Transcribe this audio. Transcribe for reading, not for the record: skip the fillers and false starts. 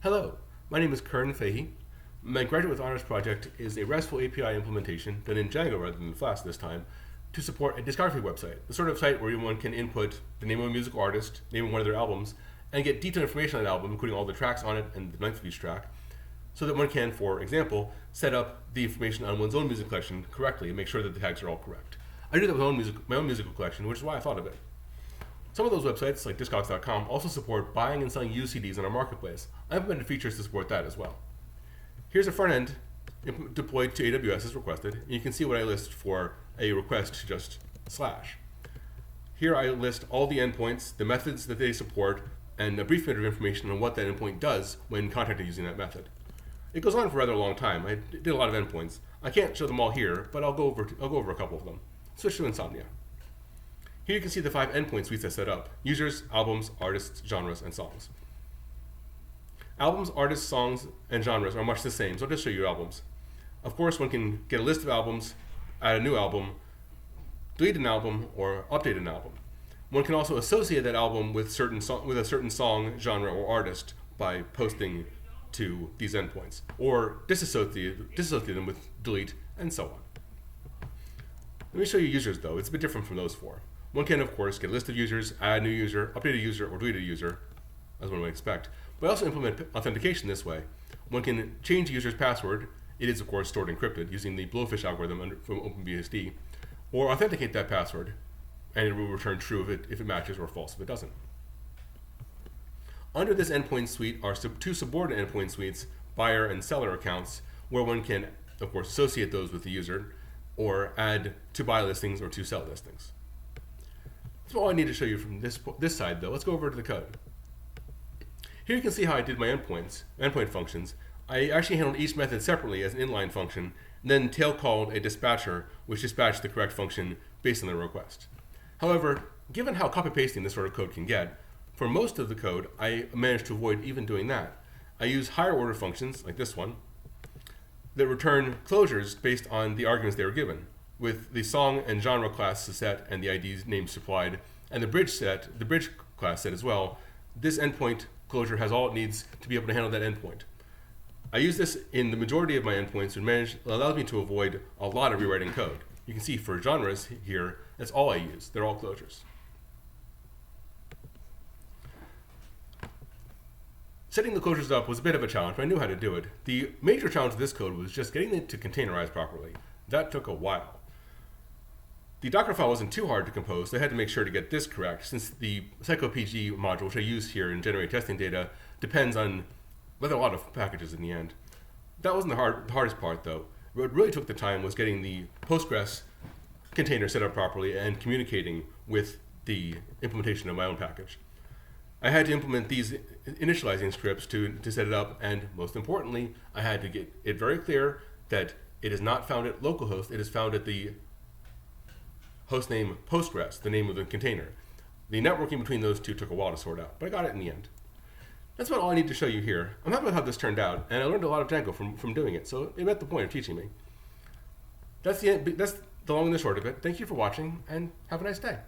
Hello, my name is Kerne Fahey. My graduate with honors project is a RESTful API implementation done in Django rather than Flask this time to support a discography website, the sort of site where one can input the name of a musical artist, name of one of their albums, and get detailed information on the album, including all the tracks on it and the length of each track, so that one can, for example, set up the information on one's own music collection correctly and make sure that the tags are all correct. I do that with my own musical collection, which is why I thought of it. Some of those websites, like Discogs.com, also support buying and selling used CDs on our marketplace. I implemented features to support that as well. Here's a front end deployed to AWS as requested, and you can see what I list for a request to just slash. Here I list all the endpoints, the methods that they support, and a brief bit of information on what that endpoint does when contacted using that method. It goes on for a rather long time. I did a lot of endpoints. I can't show them all here, but I'll go over a couple of them. Switch to Insomnia. Here you can see the 5 endpoint suites I set up: users, albums, artists, genres, and songs. Albums, artists, songs, and genres are much the same, so I'll just show you albums. Of course, one can get a list of albums, add a new album, delete an album, or update an album. One can also associate that album with a certain song, genre, or artist by posting to these endpoints, or disassociate them with delete, and so on. Let me show you users, though. It's a bit different from those 4. One can, of course, get a list of users, add a new user, update a user, or delete a user, as one would expect. But also implement authentication this way. One can change a user's password. It is, of course, stored encrypted using the Blowfish algorithm from OpenBSD, or authenticate that password, and it will return true if it matches or false if it doesn't. Under this endpoint suite are 2 subordinate endpoint suites, buyer and seller accounts, where one can, of course, associate those with the user, or add to buy listings or to sell listings. That's all I need to show you from this side, though. Let's go over to the code. Here you can see how I did my endpoint functions. I actually handled each method separately as an inline function, and then tail called a dispatcher, which dispatched the correct function based on the request. However, given how copy-pasting this sort of code can get, for most of the code, I managed to avoid even doing that. I use higher order functions, like this one, that return closures based on the arguments they were given, with the song and genre class set and the ID name supplied, and the bridge class set as well. This endpoint closure has all it needs to be able to handle that endpoint. I use this in the majority of my endpoints and allows me to avoid a lot of rewriting code. You can see for genres here, that's all I use. They're all closures. Setting the closures up was a bit of a challenge, but I knew how to do it. The major challenge of this code was just getting it to containerize properly. That took a while. The Docker file wasn't too hard to compose, so I had to make sure to get this correct, since the psychopg module, which I use here in generate testing data, depends on a lot of packages in the end. That wasn't the hardest part, though. What really took the time was getting the Postgres container set up properly and communicating with the implementation of my own package. I had to implement these initializing scripts to set it up, and most importantly, I had to get it very clear that it is not found at localhost, it is found at the hostname Postgres, the name of the container. The networking between those two took a while to sort out, but I got it in the end. That's about all I need to show you here. I'm happy with how this turned out, and I learned a lot of Django from doing it, so it met the point of teaching me. That's the long and the short of it. Thank you for watching, and have a nice day.